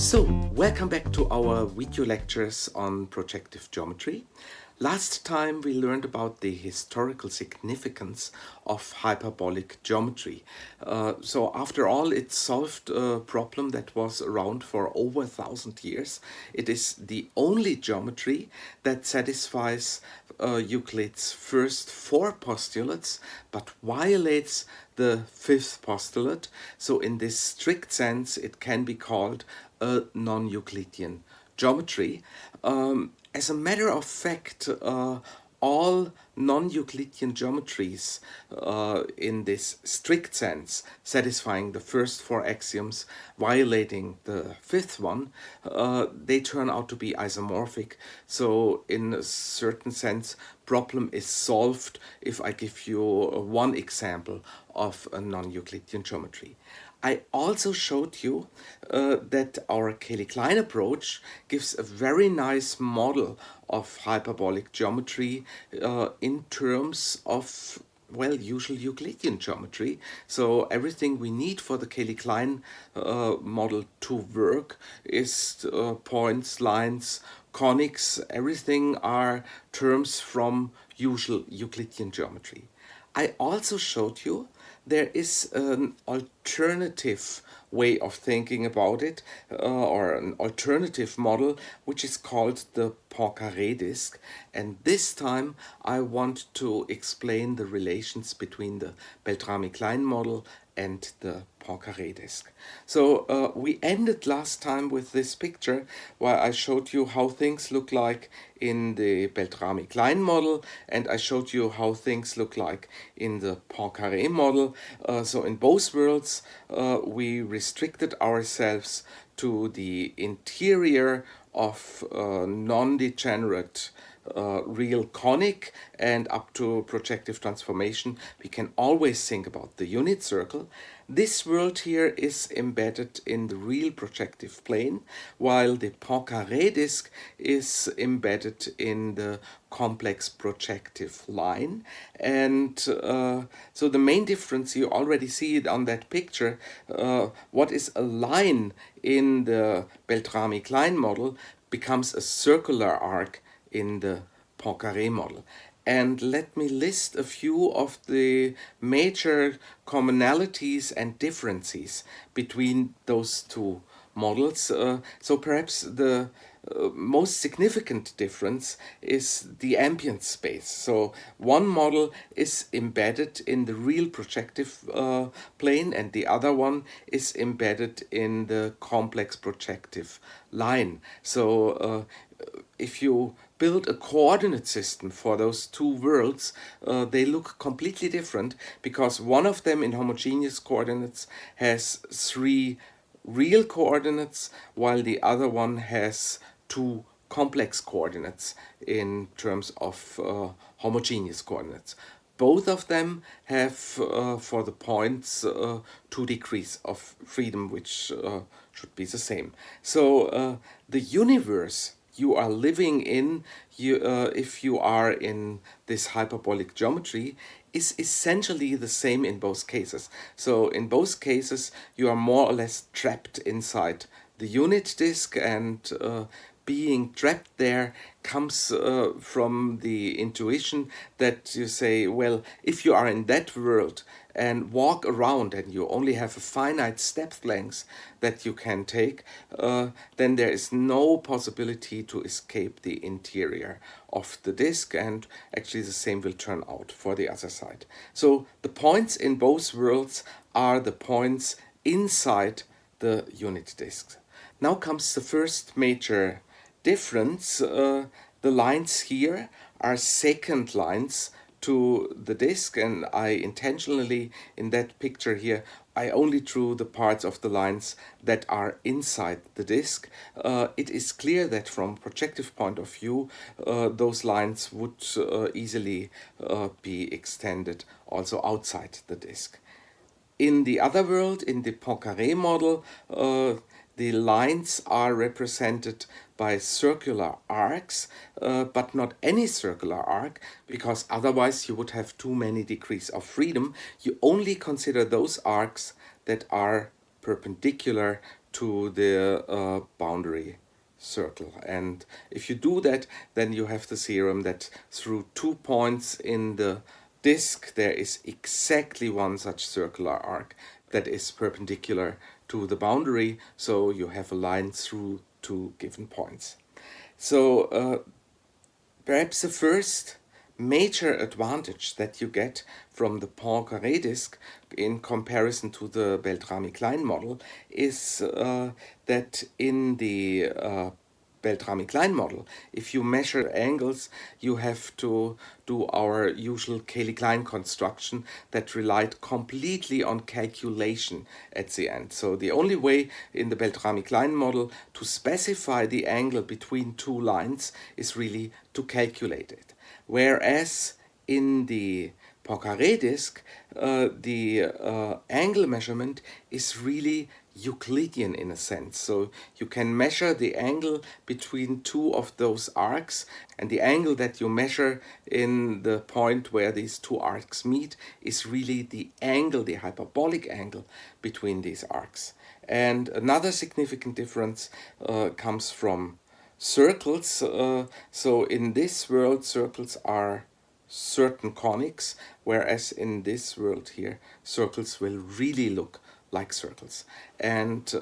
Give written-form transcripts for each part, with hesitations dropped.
So, welcome back to our video lectures on projective geometry. Last time we learned about the historical significance of hyperbolic geometry. So after all, it solved a problem that was around for over 1,000 years. It is the only geometry that satisfies Euclid's first 4 postulates, but violates the 5th postulate. So in this strict sense, it can be called a non-Euclidean geometry. As a matter of fact, all non-Euclidean geometries in this strict sense, satisfying the first 4 axioms, violating the 5th one, they turn out to be isomorphic. So in a certain sense, problem is solved if I give you one example of a non-Euclidean geometry. I also showed you that our Cayley Klein approach gives a very nice model of hyperbolic geometry in terms of, well, usual Euclidean geometry. So everything we need for the Cayley Klein model to work is points, lines, conics, everything are terms from usual Euclidean geometry. I also showed you there is an alternative way of thinking about it, or an alternative model, which is called the Poincaré Disk. And this time I want to explain the relations between the Beltrami-Klein model and the Poincaré disk. So we ended last time with this picture where I showed you how things look like in the Beltrami-Klein model, and I showed you how things look like in the Poincaré model. So in both worlds we restricted ourselves to the interior of non-degenerate real conic, and up to projective transformation we can always think about the unit circle. This world here is embedded in the real projective plane, while the Poincaré disk is embedded in the complex projective line. And so the main difference, you already see it on that picture, what is a line in the Beltrami-Klein model becomes a circular arc in the Poincaré model. And let me list a few of the major commonalities and differences between those two models. So perhaps the most significant difference is the ambient space. So one model is embedded in the real projective plane, and the other one is embedded in the complex projective line. So if you build a coordinate system for those two worlds, they look completely different, because one of them in homogeneous coordinates has 3 real coordinates, while the other one has 2 complex coordinates in terms of homogeneous coordinates. Both of them have for the points 2 degrees of freedom, which should be the same. So the universe you are living in, if you are in this hyperbolic geometry, is essentially the same in both cases. So in both cases you are more or less trapped inside the unit disk, and being trapped there comes from the intuition that you say, well, if you are in that world and walk around and you only have a finite step length that you can take, then there is no possibility to escape the interior of the disk, and actually the same will turn out for the other side. So the points in both worlds are the points inside the unit disk. Now comes the first major difference. The lines here are secant lines to the disk, and I intentionally, in that picture here, I only drew the parts of the lines that are inside the disk. It is clear that from projective point of view, those lines would easily be extended also outside the disk. In the other world, in the Poincaré model, the lines are represented by circular arcs, but not any circular arc, because otherwise you would have too many degrees of freedom. You only consider those arcs that are perpendicular to the boundary circle. And if you do that, then you have the theorem that through 2 points in the disk there is exactly one such circular arc that is perpendicular to the boundary, so you have a line through 2 given points. So perhaps the first major advantage that you get from the Poincaré disk in comparison to the Beltrami-Klein model is that in the Beltrami-Klein model, if you measure angles, you have to do our usual Cayley Klein construction that relied completely on calculation at the end. So the only way in the Beltrami-Klein model to specify the angle between 2 lines is really to calculate it. Whereas in the Poincaré disk, the angle measurement is really Euclidean in a sense. So you can measure the angle between 2 of those arcs, and the angle that you measure in the point where these 2 arcs meet is really the angle, the hyperbolic angle between these arcs. And another significant difference comes from circles. So in this world, circles are certain conics, whereas in this world here, circles will really look like circles. And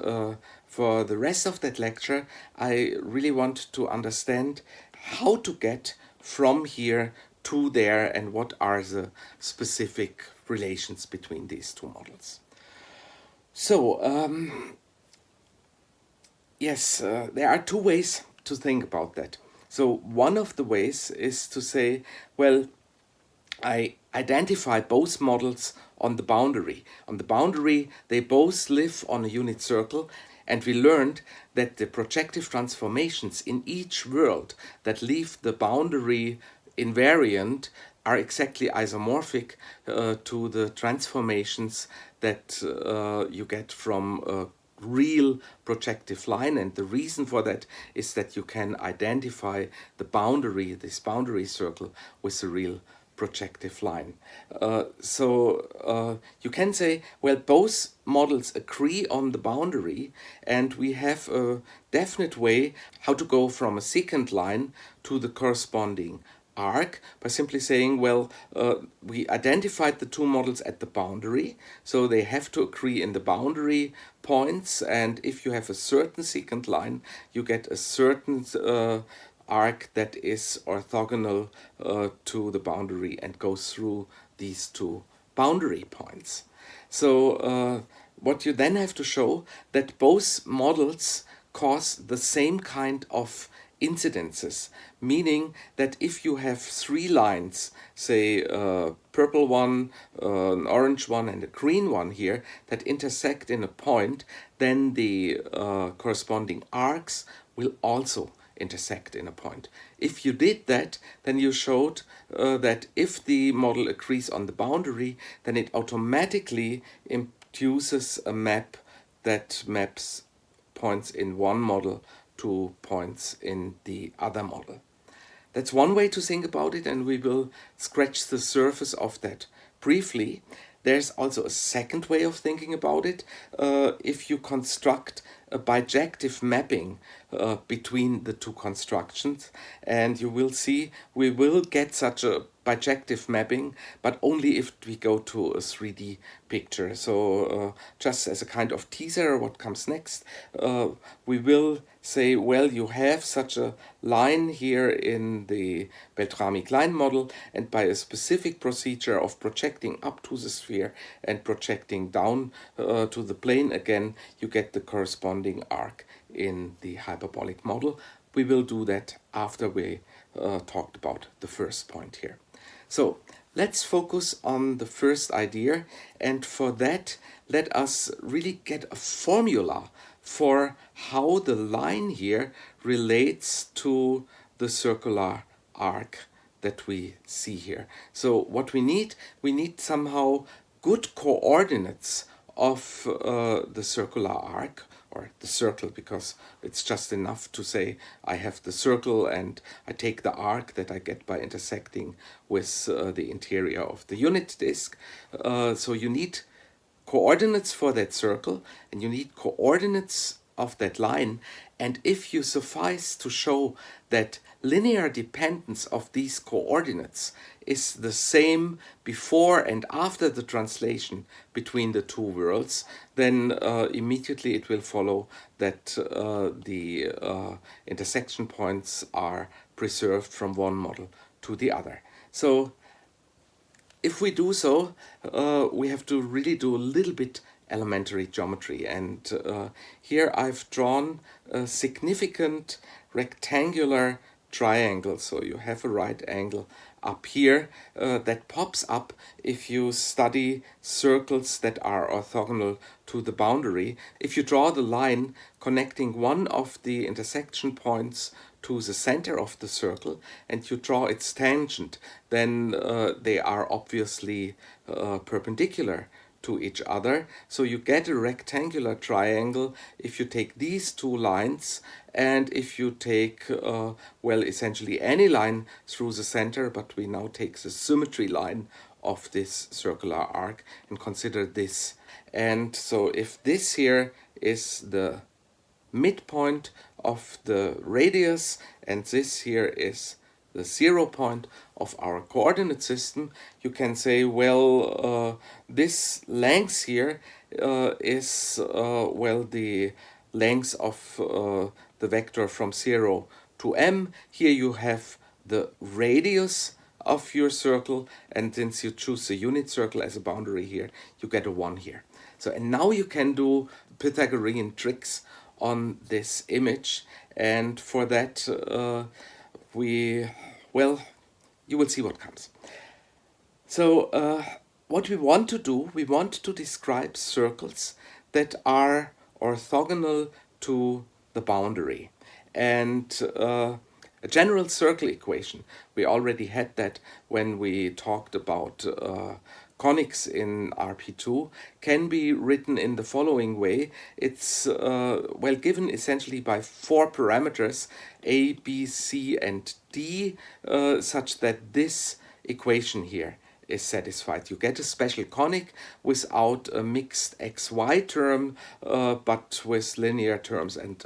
for the rest of that lecture, I really want to understand how to get from here to there and what are the specific relations between these 2 models. So, yes, there are 2 ways to think about that. So one of the ways is to say, well, I identify both models on the boundary. On the boundary, they both live on a unit circle, and we learned that the projective transformations in each world that leave the boundary invariant are exactly isomorphic to the transformations that you get from a real projective line. And the reason for that is that you can identify the boundary, this boundary circle, with a real projective line. So you can say, well, both models agree on the boundary, and we have a definite way how to go from a secant line to the corresponding arc by simply saying, well, we identified the 2 models at the boundary, so they have to agree in the boundary points, and if you have a certain secant line, you get a certain arc that is orthogonal to the boundary and goes through these 2 boundary points. So what you then have to show that both models cause the same kind of incidences, meaning that if you have 3 lines, say a purple one, an orange one, and a green one here, that intersect in a point, then the corresponding arcs will also intersect in a point. If you did that, then you showed that if the model agrees on the boundary, then it automatically induces a map that maps points in one model to points in the other model. That's one way to think about it, and we will scratch the surface of that briefly. There's also a second way of thinking about it. If you construct a bijective mapping between the 2 constructions, and you will see we will get such a bijective mapping, but only if we go to a 3D picture. So just as a kind of teaser, what comes next, we will say, well, you have such a line here in the Beltrami-Klein model, and by a specific procedure of projecting up to the sphere and projecting down to the plane again, you get the corresponding arc in the hyperbolic model. We will do that after we talked about the first point here. So let's focus on the first idea, and for that let us really get a formula for how the line here relates to the circular arc that we see here. So what we need somehow good coordinates of the circular arc, or the circle, because it's just enough to say I have the circle and I take the arc that I get by intersecting with the interior of the unit disk. So you need coordinates for that circle, and you need coordinates of that line. And if you suffice to show that linear dependence of these coordinates is the same before and after the translation between the two worlds, then immediately it will follow that the intersection points are preserved from one model to the other. So if we do so, we have to really do a little bit elementary geometry. And here I've drawn a significant rectangular triangle. So you have a right angle up here that pops up if you study circles that are orthogonal to the boundary. If you draw the line connecting one of the intersection points to the center of the circle and you draw its tangent, then they are obviously perpendicular to each other. So you get a rectangular triangle if you take these two lines, and if you take, well, essentially any line through the center, but we now take the symmetry line of this circular arc and consider this. And so if this here is the midpoint of the radius and this here is the 0 point of our coordinate system, you can say, well, this length here is, well, the length of the vector from 0 to m. Here you have the radius of your circle, and since you choose the unit circle as a boundary here, you get a 1 here. So, and now you can do Pythagorean tricks on this image, and for that well, you will see what comes. So what we want to do, we want to describe circles that are orthogonal to the boundary. And a general circle equation, we already had that when we talked about conics in RP2, can be written in the following way. It's well, given essentially by 4 parameters, a, b, c, and d, such that this equation here is satisfied. You get a special conic without a mixed xy term, but with linear terms and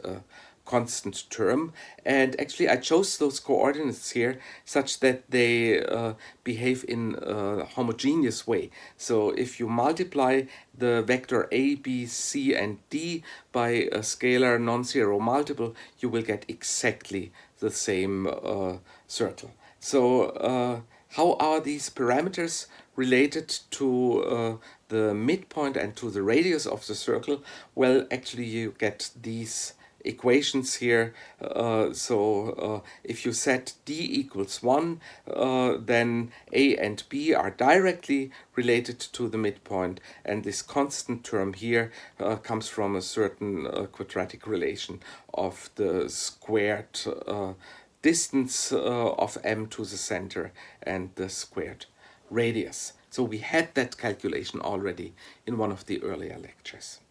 constant term. And actually I chose those coordinates here such that they behave in a homogeneous way. So if you multiply the vector a, b, c, and d by a scalar non-zero multiple, you will get exactly the same circle. So how are these parameters related to the midpoint and to the radius of the circle? Well, actually you get these equations here. So if you set d equals 1, then a and b are directly related to the midpoint, and this constant term here comes from a certain quadratic relation of the squared distance of m to the center and the squared radius. So we had that calculation already in one of the earlier lectures.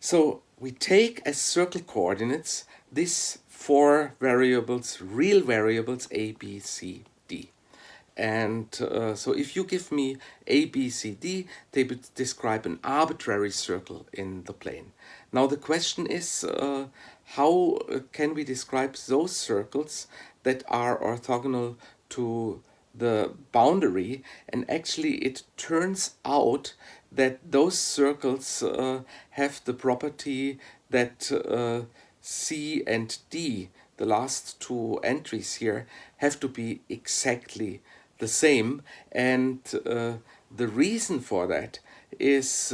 So we take as circle coordinates these 4 variables, real variables a, b, c, d. And so if you give me a, b, c, d, they would describe an arbitrary circle in the plane. Now the question is, how can we describe those circles that are orthogonal to the boundary? And actually it turns out that those circles have the property that C and D, the last 2 entries here, have to be exactly the same. And the reason for that is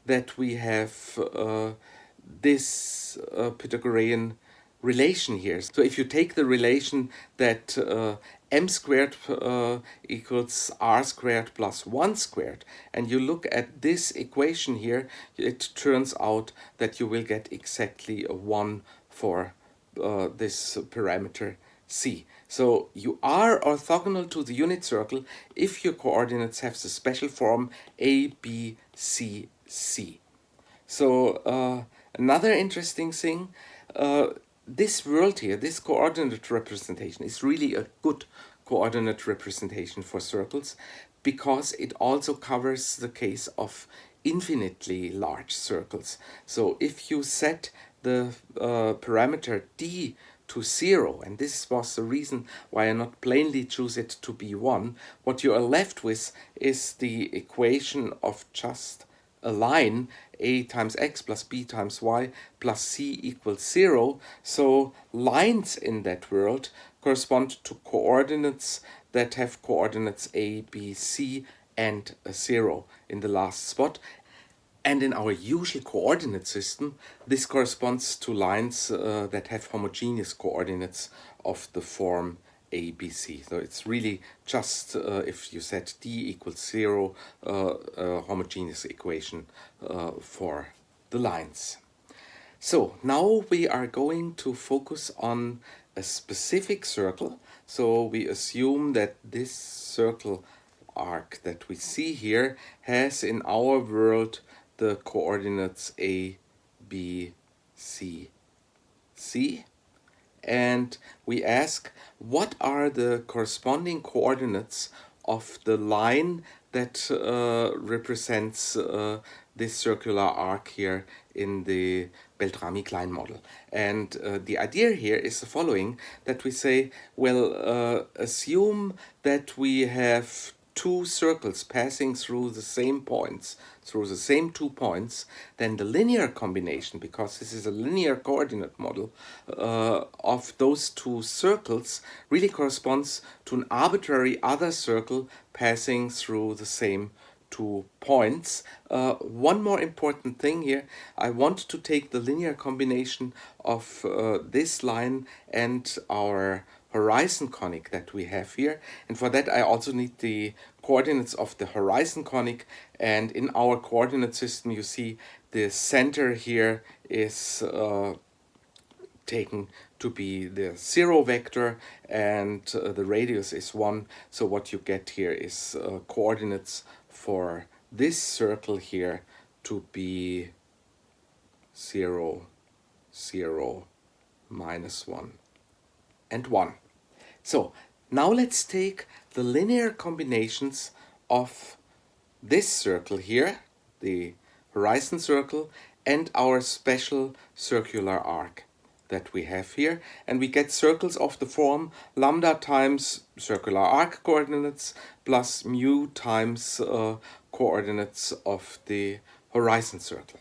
that we have this Pythagorean relation here. So if you take the relation that m squared equals r squared plus 1 squared, and you look at this equation here, it turns out that you will get exactly a 1 for this parameter c. So you are orthogonal to the unit circle if your coordinates have the special form a, b, c, c. So another interesting thing, this world here, this coordinate representation is really a good coordinate representation for circles because it also covers the case of infinitely large circles. So if you set the parameter d to 0, and this was the reason why I not plainly choose it to be 1, what you are left with is the equation of just a line, a times x plus b times y plus c equals 0. So lines in that world correspond to coordinates that have coordinates a, b, c, and a 0 in the last spot. And in our usual coordinate system, this corresponds to lines that have homogeneous coordinates of the form a, b, c. So it's really just if you set d equals 0, a homogeneous equation for the lines. So now we are going to focus on a specific circle. So we assume that this circle arc that we see here has in our world the coordinates a, b, c, c. And we ask, what are the corresponding coordinates of the line that represents this circular arc here in the Beltrami-Klein model? And the idea here is the following, that we say, well, assume that we have two circles passing through the same points, through the same 2 points, then the linear combination, because this is a linear coordinate model, of those two circles really corresponds to an arbitrary other circle passing through the same 2 points. One more important thing here, I want to take the linear combination of this line and our horizon conic that we have here, and for that I also need the coordinates of the horizon conic. And in our coordinate system, you see the center here is taken to be the 0 vector, and the radius is 1. So what you get here is coordinates for this circle here to be 0, 0, -1, and 1. So now let's take the linear combinations of this circle here, the horizon circle, and our special circular arc that we have here, and we get circles of the form lambda times circular arc coordinates plus mu times coordinates of the horizon circle.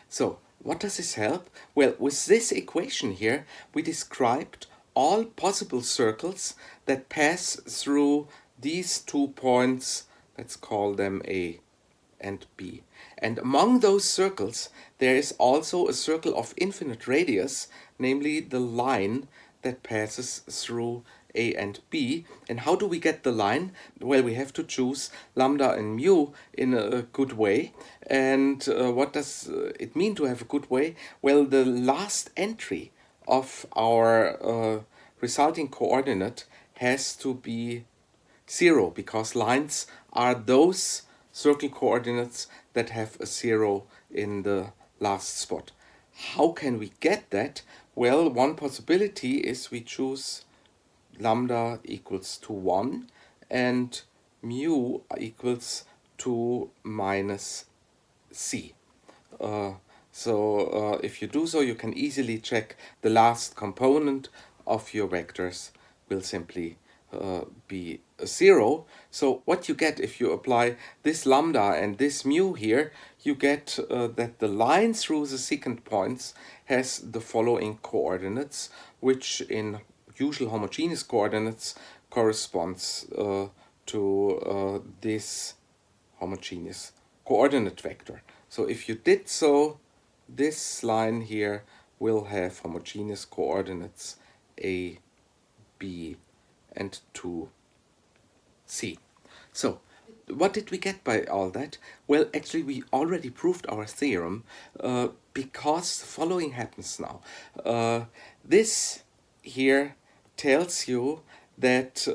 So what does this help? Well, with this equation here, we described all possible circles that pass through these 2 points, let's call them A and B. And among those circles, there is also a circle of infinite radius, namely the line that passes through A and B. And how do we get the line? Well, we have to choose lambda and mu in a good way. And what does it mean to have a good way? Well, the last entry of our resulting coordinate has to be 0, because lines are those circle coordinates that have a 0 in the last spot. How can we get that? Well, one possibility is we choose lambda equals to 1 and mu equals to minus c. So if you do so, you can easily check the last component of your vectors will simply be a 0. So what you get if you apply this lambda and this mu here, you get that the line through the secant points has the following coordinates, which in usual homogeneous coordinates corresponds to this homogeneous coordinate vector. So if you did so, this line here will have homogeneous coordinates a, b, and 2c. So what did we get by all that? Well, actually we already proved our theorem because the following happens now. This here tells you that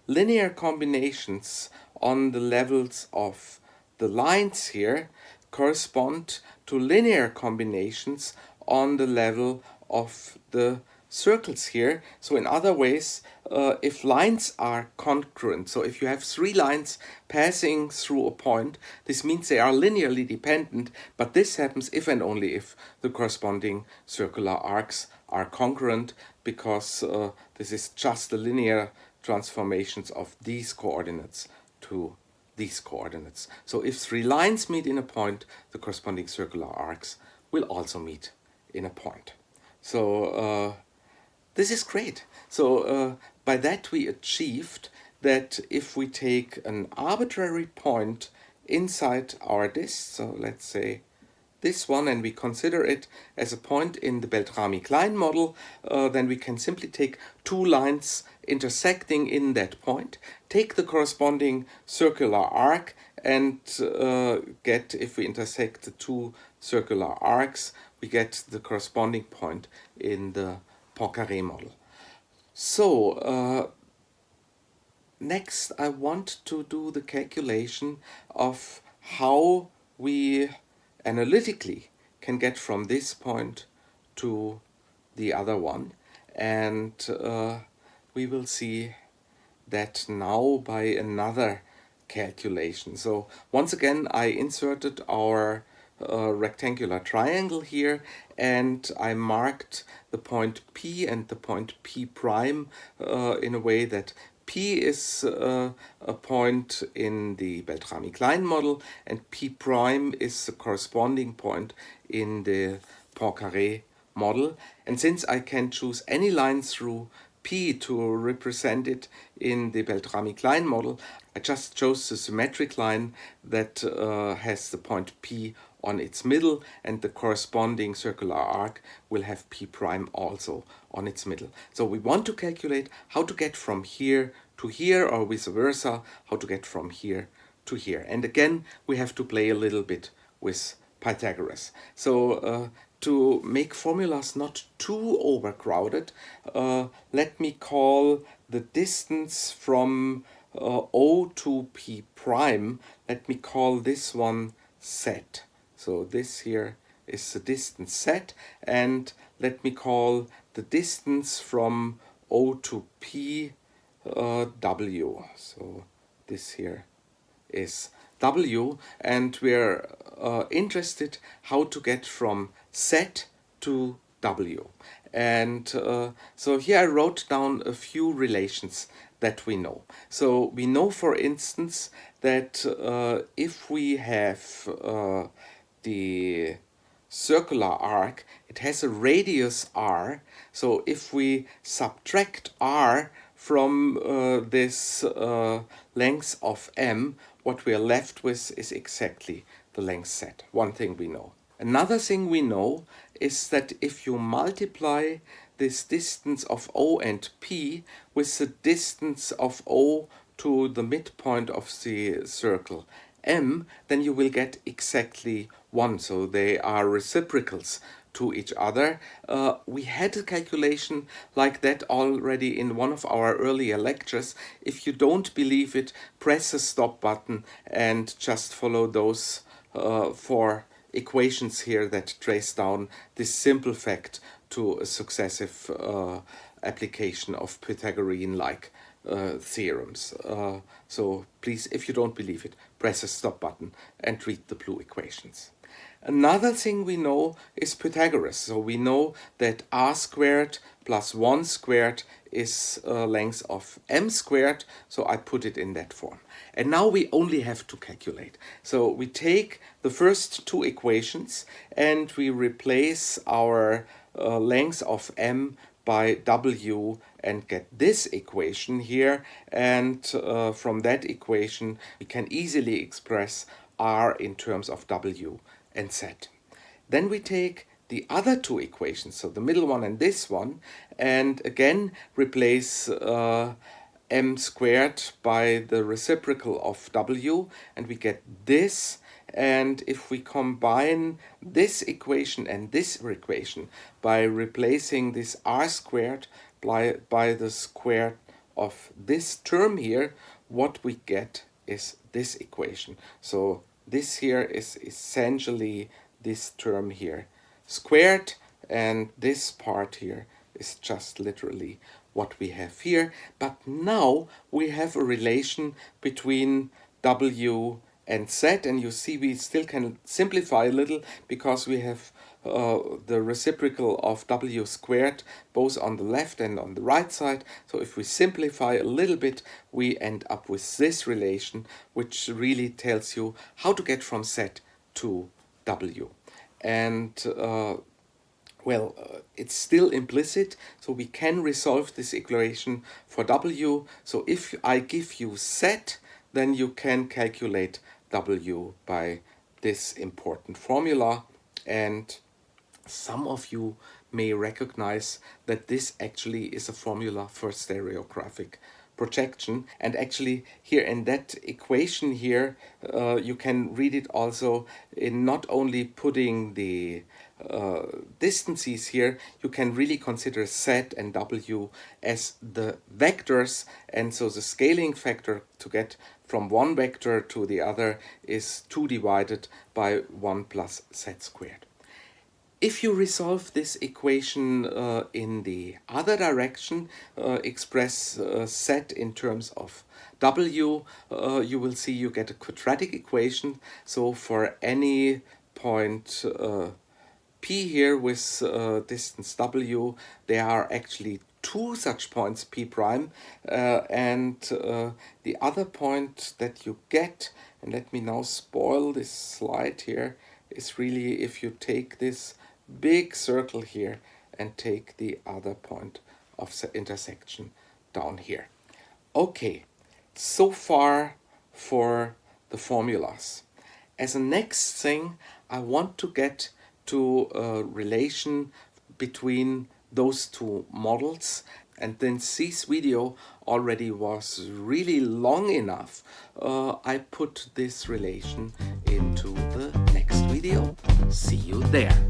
linear combinations on the levels of the lines here correspond to linear combinations on the level of the circles here. So in other ways, if lines are congruent, so if you have three lines passing through a point, this means they are linearly dependent, but this happens if and only if the corresponding circular arcs are congruent, because this is just the linear transformations of these coordinates to these coordinates. So if three lines meet in a point, the corresponding circular arcs will also meet in a point. So this is great. So by that we achieved that if we take an arbitrary point inside our disk, so let's say this one, and we consider it as a point in the Beltrami-Klein model, then we can simply take two lines intersecting in that point, take the corresponding circular arc, and get, if we intersect the two circular arcs, we get the corresponding point in the Poincaré model. So next I want to do the calculation of how we analytically can get from this point to the other one, and we will see that now by another calculation. So once again I inserted our rectangular triangle here, and I marked the point P and the point P prime in a way that P is a point in the Beltrami-Klein model, and P prime is the corresponding point in the Poincaré model. And since I can choose any line through P to represent it in the Beltrami-Klein model, I just chose the symmetric line that has the point P on its middle, and the corresponding circular arc will have P prime also on its middle. So we want to calculate how to get from here to here, or vice versa, how to get from here to here. And again, we have to play a little bit with Pythagoras. So to make formulas not too overcrowded, let me call the distance from O to P prime, let me call this one Z. So this here is the distance Z, and let me call the distance from O to P W. So this here is W, and we're interested how to get from Z to W. And so here I wrote down a few relations that we know. So we know, for instance, that if we have the circular arc, it has a radius r. So if we subtract r from this length of m, what we are left with is exactly the length z. One thing we know. Another thing we know is that if you multiply this distance of O and P with the distance of O to the midpoint of the circle M, then you will get exactly 1. So they are reciprocals to each other. We had a calculation like that already in one of our earlier lectures. If you don't believe it, press the stop button and just follow those 4 equations here that trace down this simple fact to a successive application of Pythagorean-like theorems. So please, if you don't believe it, press the stop button and read the blue equations. Another thing we know is Pythagoras. So we know that r squared plus 1 squared is length of m squared, so I put it in that form. And now we only have to calculate. So we take the first 2 equations and we replace our length of m by w and get this equation here, and from that equation we can easily express r in terms of w and z. Then we take the other 2 equations, so the middle one and this one, and again replace m squared by the reciprocal of w, and we get this. And if we combine this equation and this equation by replacing this r squared by the square of this term here, what we get is this equation. So this here is essentially this term here squared, and this part here is just literally what we have here. But now we have a relation between W and Z, and you see we still can simplify a little because we have the reciprocal of W squared both on the left and on the right side. So if we simplify a little bit, we end up with this relation, which really tells you how to get from Z to W. And it's still implicit, so we can resolve this equation for W. So if I give you Z, then you can calculate W by this important formula. And some of you may recognize that this actually is a formula for stereographic projection. And actually here in that equation here, you can read it also in not only putting the distances here, you can really consider Z and W as the vectors, and so the scaling factor to get from one vector to the other is 2 divided by 1 plus Z squared. If you resolve this equation in the other direction, express Z in terms of W, you will see you get a quadratic equation. So for any point P here with distance W, there are actually two such points P prime, and the other point that you get, and let me now spoil this slide here, is really if you take this big circle here and take the other point of the intersection down here. Okay, so far for the formulas. As a next thing, I want to get to a relation between those two models, and then this video already was really long enough. I put this relation into the next video. See you there.